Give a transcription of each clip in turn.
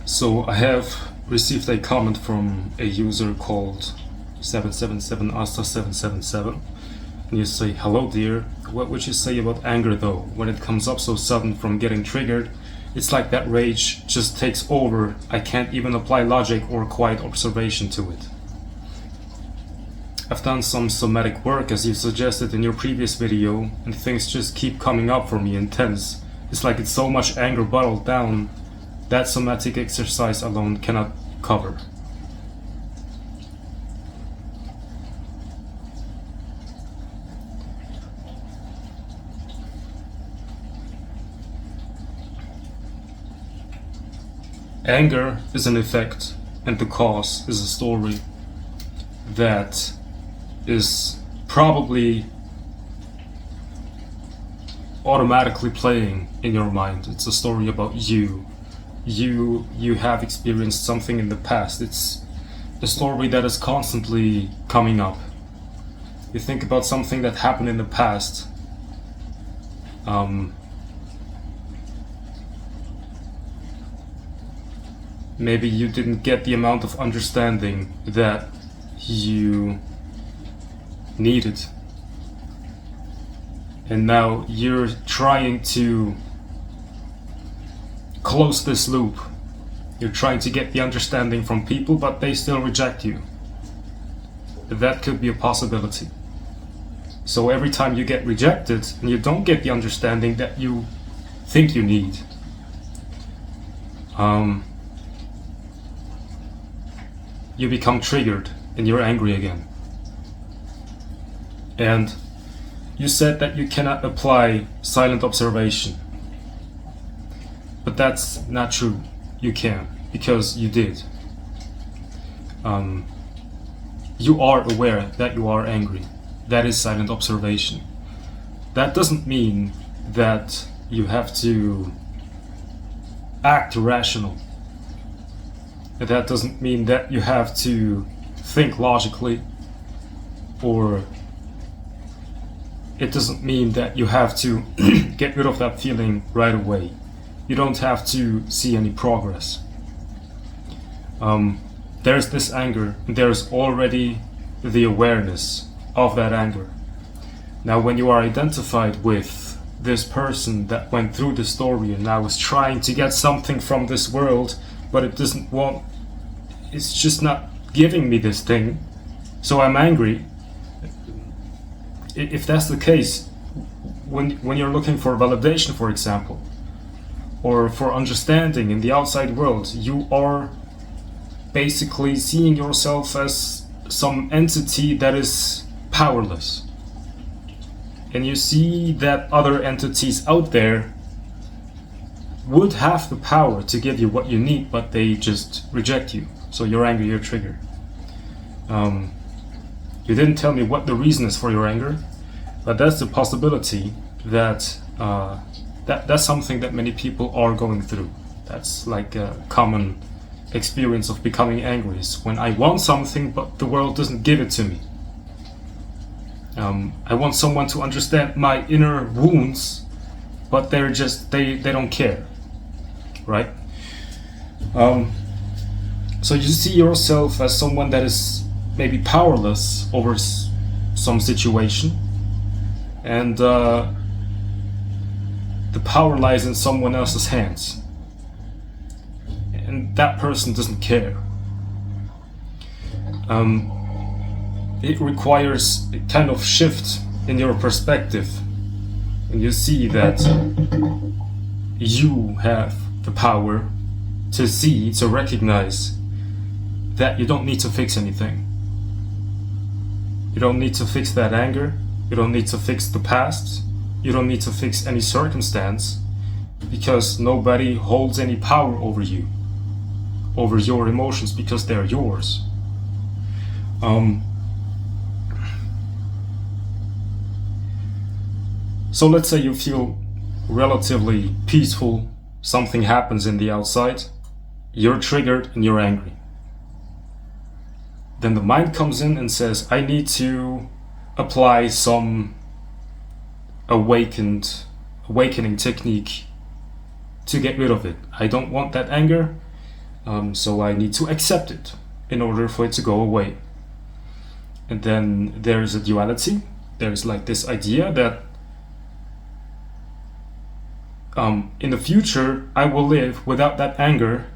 So I have received a comment from a user called 777asta777, and you say, "Hello dear, what would you say about anger though? When it comes up so sudden from getting triggered, it's like that rage just takes over. I can't even apply logic or quiet observation to it." I've done some somatic work as you suggested in your previous video, and things just keep coming up for me intense. It's like it's so much anger bottled down that somatic exercise alone cannot cover. Anger is an effect, and the cause is a story that is probably automatically playing in your mind. It's a story about you. You have experienced something in the past. It's a story that is constantly coming up. You think about something that happened in the past. Maybe you didn't get the amount of understanding that you needed. And now you're trying to close this loop. You're trying to get the understanding from people, but they still reject you. That could be a possibility. So every time you get rejected and you don't get the understanding that you think you need, you become triggered and you're angry again. And you said that you cannot apply silent observation. But that's not true. You can, because you did. You are aware that you are angry. That is silent observation. That doesn't mean that you have to act rational. That doesn't mean that you have to think logically, or it doesn't mean that you have to get rid of that feeling right away. You don't have to see any progress. There's this anger, and there's already the awareness of that anger. Now, when you are identified with this person that went through the story and now is trying to get something from this world, but it doesn't want, it's just not giving me this thing, so I'm angry. If that's the case, when you're looking for validation, for example, or for understanding in the outside world, you are basically seeing yourself as some entity that is powerless. And you see that other entities out there would have the power to give you what you need, but they just reject you. So you're angry, you're triggered. You didn't tell me what the reason is for your anger, but that's the possibility that that's something that many people are going through. That's like a common experience of becoming angry, is when I want something but the world doesn't give it to me. I want someone to understand my inner wounds, but they're just, they don't care, right? So you see yourself as someone that is maybe powerless over some situation, and the power lies in someone else's hands, and that person doesn't care. It requires a kind of shift in your perspective, and you see that you have the power to see, to recognize that you don't need to fix anything. You don't need to fix that anger. You don't need to fix the past. You don't need to fix any circumstance, because nobody holds any power over you, over your emotions, because they're yours. So let's say you feel relatively peaceful, something happens in the outside, you're triggered and you're angry. Then the mind comes in and says, I need to apply some awakening technique to get rid of it. I don't want that anger. So I need to accept it in order for it to go away. And then there's a duality. There's like this idea that in the future I will live without that anger,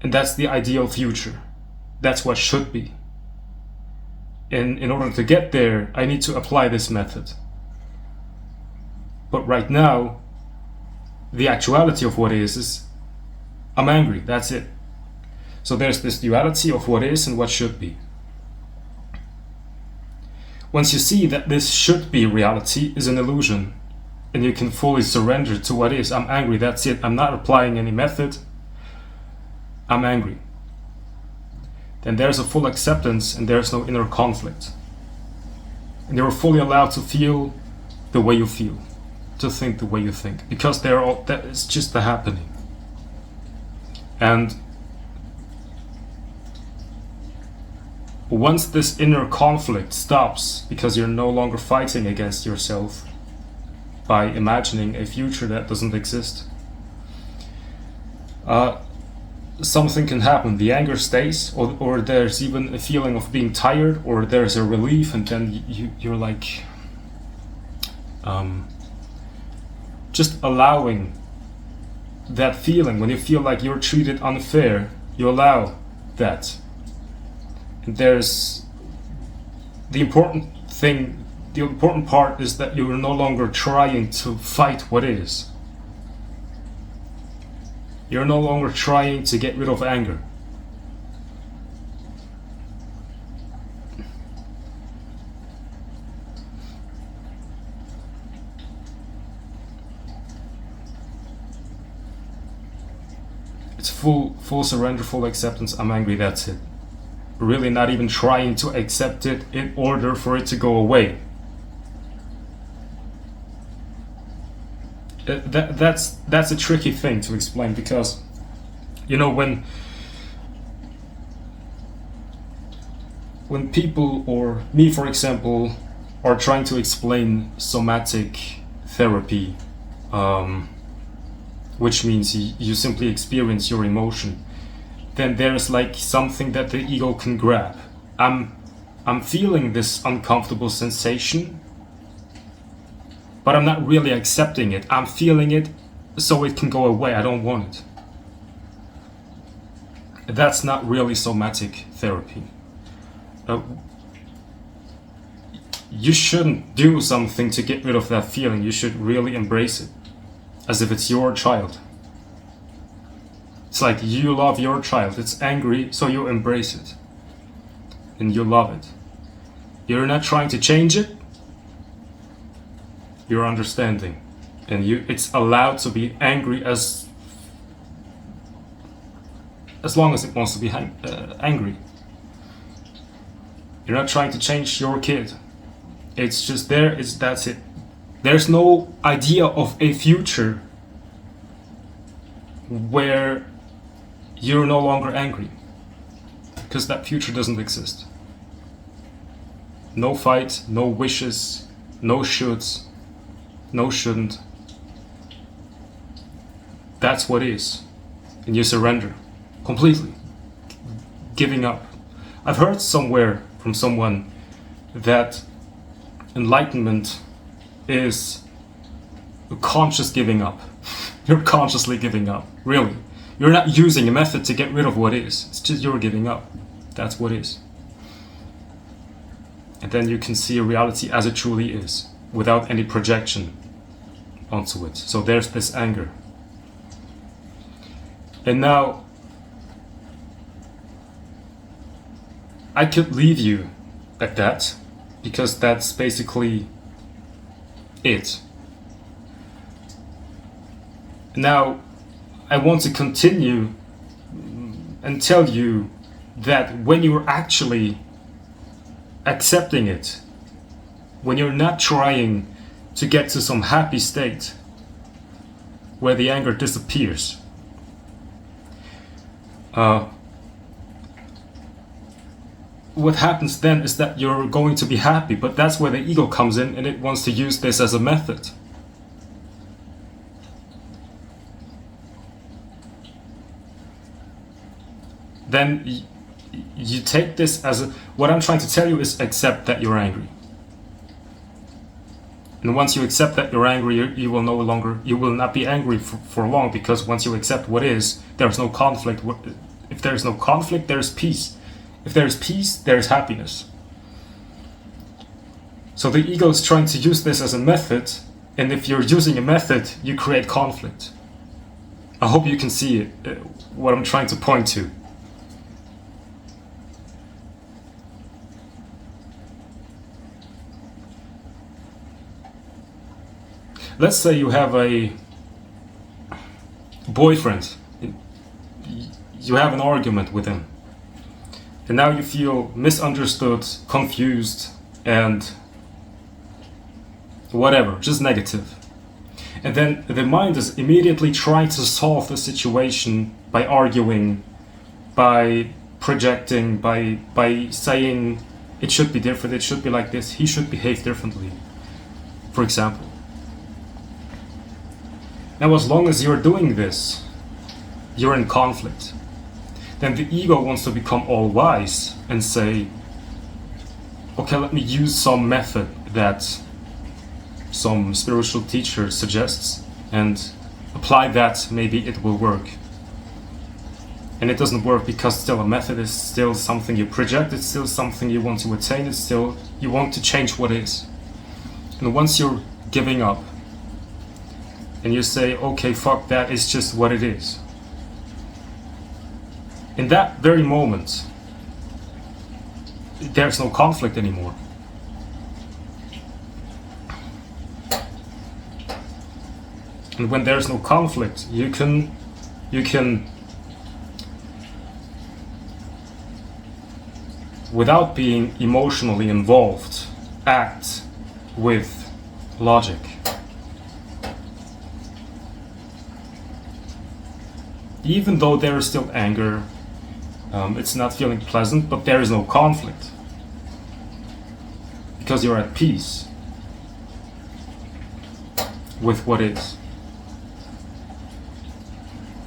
and that's the ideal future. That's what should be. And in order to get there, I need to apply this method. But right now, the actuality of what is I'm angry, that's it. So there's this duality of what is and what should be. Once you see that this should be reality is an illusion, and you can fully surrender to what is, I'm angry, that's it, I'm not applying any method, I'm angry. Then there's a full acceptance and there's no inner conflict. And you're fully allowed to feel the way you feel, to think the way you think, because that is just the happening. And once this inner conflict stops, because you're no longer fighting against yourself by imagining a future that doesn't exist, something can happen. The anger stays, or there's even a feeling of being tired, or there's a relief, and then you're like just allowing that feeling. When you feel like you're treated unfair, you allow that. And there's the important part is that you're no longer trying to fight what is. You're no longer trying to get rid of anger. It's full surrender, full acceptance. I'm angry, that's it. Really not even trying to accept it in order for it to go away. That's a tricky thing to explain, because when people, or me for example, are trying to explain somatic therapy, which means you simply experience your emotion, then there's like something that the ego can grab. I'm feeling this uncomfortable sensation, but I'm not really accepting it. I'm feeling it so it can go away. I don't want it. That's not really somatic therapy. You shouldn't do something to get rid of that feeling. You should really embrace it, as if it's your child. It's like you love your child. It's angry, so you embrace it. And you love it. You're not trying to change it. You're understanding. And it's allowed to be angry as long as it wants to be angry. You're not trying to change your kid. It's just there, that's it. There's no idea of a future where you're no longer angry, because that future doesn't exist. No fight, no wishes, no shoulds, no shouldn't. That's what is. And you surrender completely, giving up. I've heard somewhere from someone that enlightenment is a conscious giving up. You're consciously giving up, really. You're not using a method to get rid of what is. It's just you're giving up. That's what is. And then you can see a reality as it truly is, without any projection onto it. So there's this anger. And now, I could leave you at that, because that's basically it. Now, I want to continue and tell you that when you're actually accepting it, when you're not trying to get to some happy state where the anger disappears, what happens then is that you're going to be happy, but that's where the ego comes in, and it wants to use this as a method. then you take this as a, what I'm trying to tell you is accept that you're angry. And once you accept that you're angry, you will no longer, you will not be angry for long, because once you accept what is, there's no conflict. If there's no conflict, there's peace. If there's peace, there's happiness. So the ego is trying to use this as a method, and if you're using a method, you create conflict. I hope you can see it, what I'm trying to point to. Let's say you have a boyfriend, you have an argument with him, and now you feel misunderstood, confused, and whatever, just negative. And then the mind is immediately trying to solve the situation by arguing, by projecting, by saying it should be different, it should be like this, he should behave differently, for example. Now, as long as you're doing this, you're in conflict. Then the ego wants to become all wise and say, okay, let me use some method that some spiritual teacher suggests and apply that, maybe it will work. And it doesn't work because still a method is still something you project, it's still something you want to attain, it's still, you want to change what is. And once you're giving up, and you say, okay, fuck that, it's just what it is. In that very moment, there's no conflict anymore. And when there's no conflict, you can without being emotionally involved, act with logic. Even though there is still anger, it's not feeling pleasant, but there is no conflict. Because you're at peace with what is.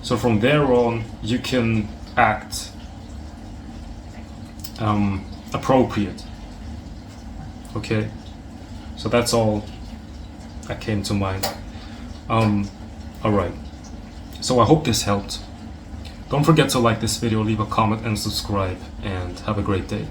So from there on, you can act appropriate. Okay? So that's all that came to mind. Alright. So I hope this helped. Don't forget to like this video, leave a comment and subscribe, and have a great day.